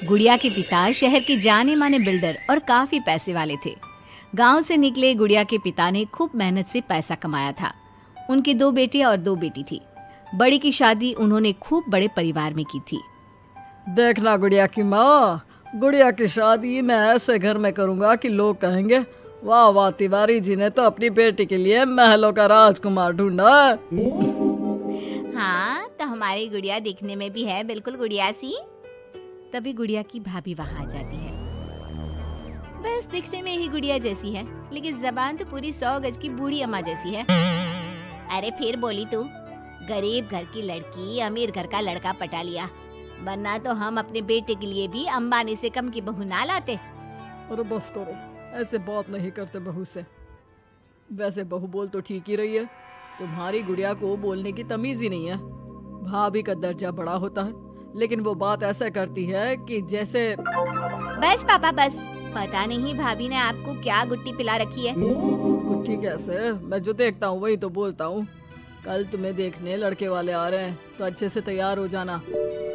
गुड़िया के पिता शहर के जाने माने बिल्डर और काफी पैसे वाले थे। गांव से निकले गुड़िया के पिता ने खूब मेहनत से पैसा कमाया था। उनके 2 बेटे और 2 बेटी थी। बड़ी की शादी उन्होंने खूब बड़े परिवार में की थी। देखना गुड़िया की माँ, गुड़िया की शादी मैं ऐसे घर में करूँगा कि लोग कहेंगे वाह वाह, तिवारी जी ने तो अपनी बेटी के लिए महलों का राजकुमार ढूंढा। हाँ, तो हमारी गुड़िया दिखने में भी है बिल्कुल गुड़िया सी। तभी गुड़िया की भाभी वहाँ आ जाती है। बस दिखने में ही गुड़िया जैसी है, लेकिन जबान तो पूरी 100 गज की बूढ़ी अम्मा जैसी है। अरे फिर बोली तू, गरीब घर की लड़की अमीर घर का लड़का पटा लिया, वरना तो हम अपने बेटे के लिए भी अंबानी से कम की बहू ना लाते। अरे बस करो, ऐसे बात नहीं करते बहू से। वैसे बहू बोल तो ठीक ही रही है, तुम्हारी गुड़िया को बोलने की तमीज ही नहीं है। भाभी का दर्जा बड़ा होता है, लेकिन वो बात ऐसा करती है कि जैसे। बस पापा बस, पता नहीं भाभी ने आपको क्या गुट्टी पिला रखी है। गुट्टी कैसे, मैं जो देखता हूँ वही तो बोलता हूँ। कल तुम्हें देखने लड़के वाले आ रहे हैं, तो अच्छे से तैयार हो जाना।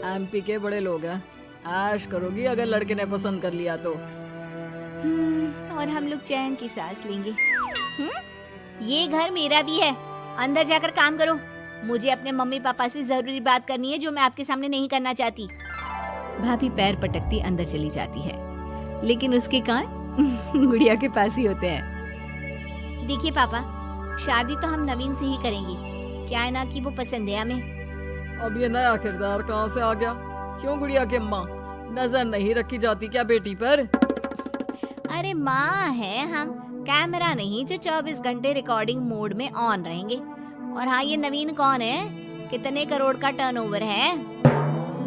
एमपी के बड़े लोग हैं, ऐश करोगी अगर लड़के ने पसंद कर लिया तो। और हम लोग चैन की सांस लेंगे। ये घर मेरा भी है, अंदर जाकर काम करो। मुझे अपने मम्मी पापा से जरूरी बात करनी है जो मैं आपके सामने नहीं करना चाहती। भाभी पैर पटकती अंदर चली जाती है, लेकिन उसके कान गुड़िया के पास ही होते हैं। देखिए पापा, शादी तो हम नवीन से ही करेंगे, क्या है ना कि वो पसंद है हमें। अब ये नया किरदार कहाँ से आ गया? क्यों गुड़िया के माँ, नजर नहीं रखी जाती क्या बेटी पर? अरे माँ है हम, कैमरा नहीं जो 24 घंटे रिकॉर्डिंग मोड में ऑन रहेंगे। और हाँ, ये नवीन कौन है, कितने करोड़ का टर्नओवर है?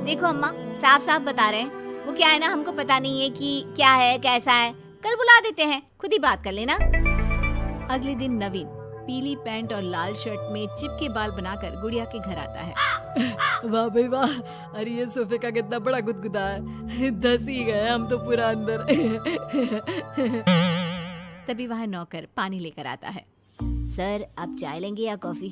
देखो अम्मा, साफ साफ बता रहे हैं, वो क्या है ना, हमको पता नहीं है कि क्या है कैसा है। कल बुला देते हैं, खुद ही बात कर लेना। अगले दिन नवीन पीली पैंट और लाल शर्ट में चिपके बाल बनाकर गुड़िया के घर आता है। वाह भाई वाह, अरे ये सोफे का कितना बड़ा गुदगुदा है, धस ही गए हम तो पूरा अंदर। तभी वह नौकर पानी लेकर आता है। सर, आप चाय लेंगे या कॉफी?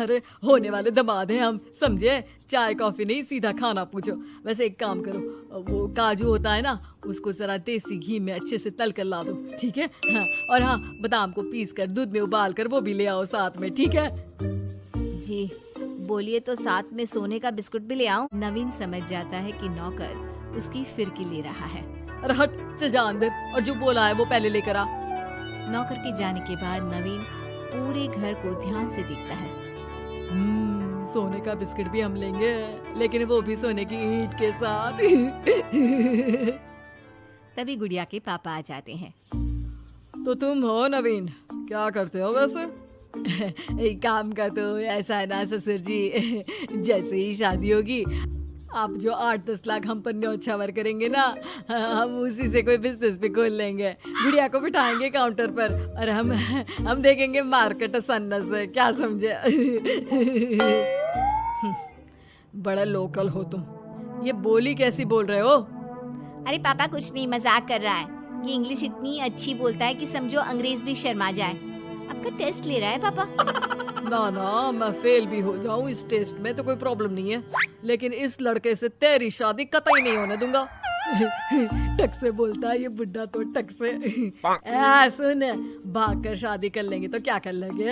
अरे होने वाले दामाद हैं हम, समझे? चाय कॉफी नहीं, सीधा खाना पूछो। वैसे एक काम करो, वो काजू होता है ना, उसको जरा देसी घी में अच्छे से तल कर ला दो, ठीक है? हाँ, और हाँ, बादाम को पीस कर दूध में उबाल कर वो भी ले आओ साथ में, ठीक है? जी बोलिए, तो साथ में सोने का बिस्कुट भी ले आओ। नवीन समझ जाता है कि नौकर उसकी फिरकी ले रहा है। अरे हट, चल जा अंदर, और जो बोला है वो पहले लेकर आ। नौकर के जाने के बाद नवीन पूरे घर को ध्यान से देखता है। सोने का बिस्किट भी हम लेंगे, लेकिन वो भी सोने की ईंट के साथ। तभी गुड़िया के पापा आ जाते हैं। तो तुम हो नवीन, क्या करते हो वैसे? एक काम का तो ऐसा है ना ससुर जी, जैसे ही शादी होगी आप जो 8-10 लाख हम पर न्योछावर करेंगे ना, हम उसी से कोई बिजनेस भी खोल लेंगे। गुड़िया को बिठाएंगे काउंटर पर और हम देखेंगे मार्केट सन्नत से, क्या समझे? बड़ा लोकल हो तुम, ये बोली कैसी बोल रहे हो? अरे पापा कुछ नहीं, मजाक कर रहा है। ये इंग्लिश इतनी अच्छी बोलता है कि समझो अंग्रेज भी शर्मा जाए। आपका टेस्ट ले रहा है पापा? ना ना, मैं फेल भी हो जाऊं इस टेस्ट में तो कोई प्रॉब्लम नहीं है, लेकिन इस लड़के से तेरी शादी कतई नहीं होने दूंगा। टक से बोलता है ये बुड्ढा तो, टक से। सुन, भाग कर शादी कर लेंगे तो क्या कर लेंगे?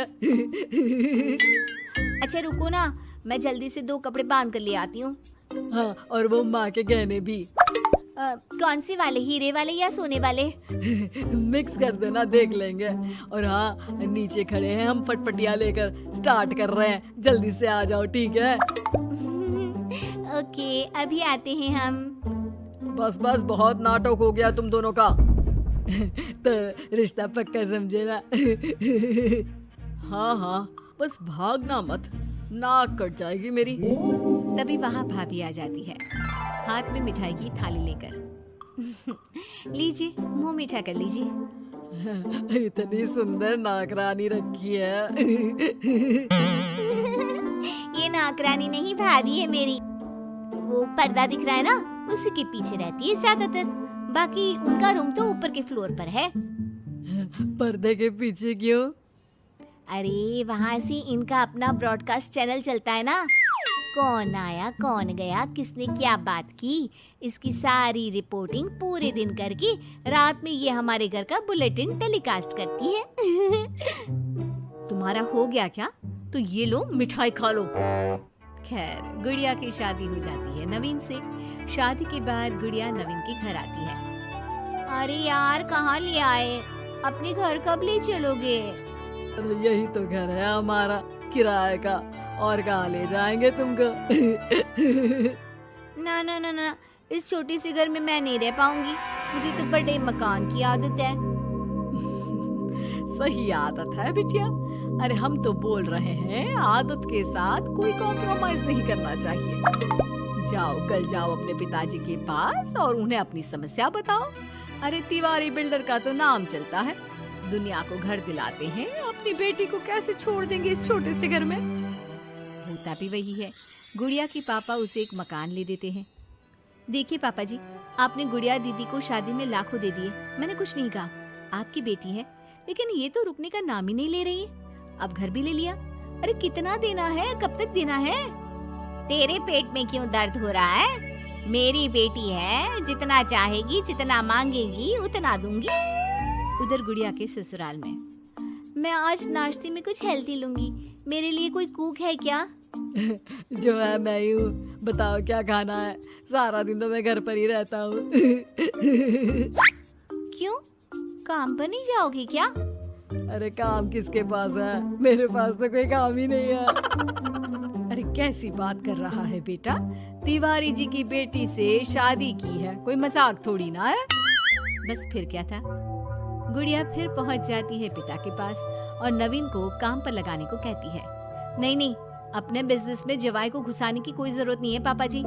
अच्छा रुको ना, मैं जल्दी से 2 कपड़े बांध कर ले आती हूँ। हाँ, और वो माँ के गहने भी। कौन से वाले, हीरे वाले या सोने वाले? मिक्स कर देना, देख लेंगे। और हाँ, नीचे खड़े हैं हम फटफटिया लेकर, स्टार्ट कर रहे हैं, जल्दी से आ जाओ, ठीक है? ओके, अभी आते हैं हम। बस बस, बहुत नाटक हो गया तुम दोनों का। तो रिश्ता पक्का समझे ना? हाँ हाँ, बस भागना मत, नाक कट जाएगी मेरी। तभी वहाँ भाभी आ जाती है, हाथ में मिठाई की थाली लेकर। लीजिए, मुंह मीठा कर लीजिए। इतनी सुंदर नाकरानी रखी है। ये नाकरानी नहीं, भाभी है मेरी। वो पर्दा दिख रहा है ना, उसी के पीछे रहती है ज्यादातर। बाकी उनका रूम तो ऊपर के फ्लोर पर है। पर्दे के पीछे क्यों? अरे वहाँ से इनका अपना ब्रॉडकास्ट चैनल चलता है ना, कौन आया कौन गया, किसने क्या बात की, इसकी सारी रिपोर्टिंग पूरे दिन करके रात में ये हमारे घर का बुलेटिन टेलीकास्ट करती है। तुम्हारा हो गया क्या? तो ये लो मिठाई खा लो। खैर, गुड़िया की शादी हो जाती है नवीन से। शादी के बाद गुड़िया नवीन के घर आती है। अरे यार, कहाँ ले आए? अपने घर कब ले चलोगे? अरे यही तो घर है हमारा किराए का, और कहाँ ले जाएंगे तुमको? ना ना ना ना, इस छोटी सी घर में मैं नहीं रह पाऊंगी। मुझे तो बड़े मकान की आदत है। सही आदत है बिटिया। अरे हम तो बोल रहे हैं आदत के साथ कोई कॉम्प्रोमाइज नहीं करना चाहिए। जाओ, कल जाओ अपने पिताजी के पास और उन्हें अपनी समस्या बताओ। अरे तिवारी बिल्डर का तो नाम चलता है, दुनिया को घर दिलाते हैं, अपनी बेटी को कैसे छोड़ देंगे इस छोटे से घर में? होता भी वही है। गुड़िया के पापा उसे एक मकान ले देते हैं। देखिए पापा जी, आपने गुड़िया दीदी को शादी में लाखों दे दिए, मैंने कुछ नहीं कहा। आपकी बेटी है, लेकिन ये तो रुकने का नाम ही नहीं ले रही है। अब घर भी ले लिया। अरे कितना देना है, कब तक देना है? तेरे पेट में क्यों दर्द हो रहा है? मेरी बेटी है, जितना चाहेगी जितना मांगेगी उतना दूंगी। उधर गुड़िया के ससुराल में, मैं आज नाश्ते में कुछ हेल्दी लूंगी, मेरे लिए कोई कुक है क्या? जो है मैं ही हूँ, बताओ क्या खाना है? सारा दिन तो मैं घर पर ही रहता हूँ। क्यों, काम पर नहीं जाओगी क्या? अरे काम किसके पास है? मेरे पास तो कोई काम ही नहीं है। अरे कैसी बात कर रहा है बेटा? तिवारी जी की बेटी से शादी की है, कोई मजाक थोड़ी ना है। बस फिर क्या था, गुड़िया फिर पहुंच जाती है पिता के पास और नवीन को काम पर लगाने को कहती है। नहीं नहीं, अपने बिजनेस में जवाई को घुसाने की कोई जरूरत नहीं है पापा जी।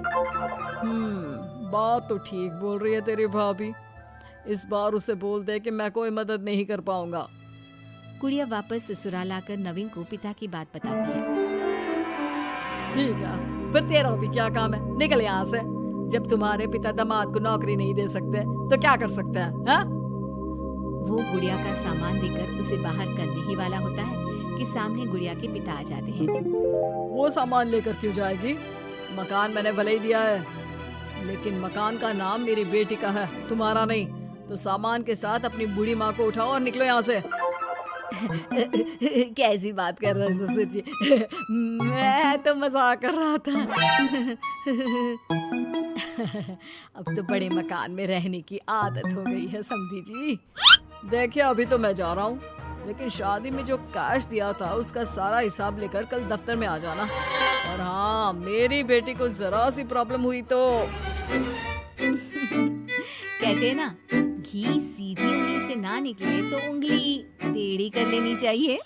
बात तो ठीक बोल रही है तेरी भाभी। इस बार उसे बोल दे कि मैं कोई मदद नहीं कर पाऊंगा। गुड़िया वापस ससुराल आकर नवीन को पिता की बात बताती है। ठीक है, फिर तेरा भी क्या काम है? निकल यहाँ से। जब तुम्हारे पिता दामाद को नौकरी नहीं दे सकते तो क्या कर सकते हैं? हाँ? वो गुड़िया का सामान देकर उसे बाहर करने ही वाला होता है कि सामने गुड़िया के पिता आ जाते हैं। वो सामान लेकर क्यों जाएगी? मकान मैंने भले ही दिया है, लेकिन मकान का नाम मेरी बेटी का है, तुम्हारा नहीं। तो सामान के साथ अपनी बूढ़ी माँ को उठाओ और निकलो यहाँ से। कैसी बात कर रहे हैं ससुर जी? मैं तो मजाक कर रहा था। अब तो बड़े मकान में रहने की आदत हो गई है समधी जी। देखिए, अभी तो मैं जा रहा हूँ, लेकिन शादी में जो कैश दिया था उसका सारा हिसाब लेकर कल दफ्तर में आ जाना। और हाँ, मेरी बेटी को जरा सी प्रॉब्लम हुई तो कहते हैं ना, घी सीधी उंगली से ना निकले तो उंगली टेढ़ी कर लेनी चाहिए।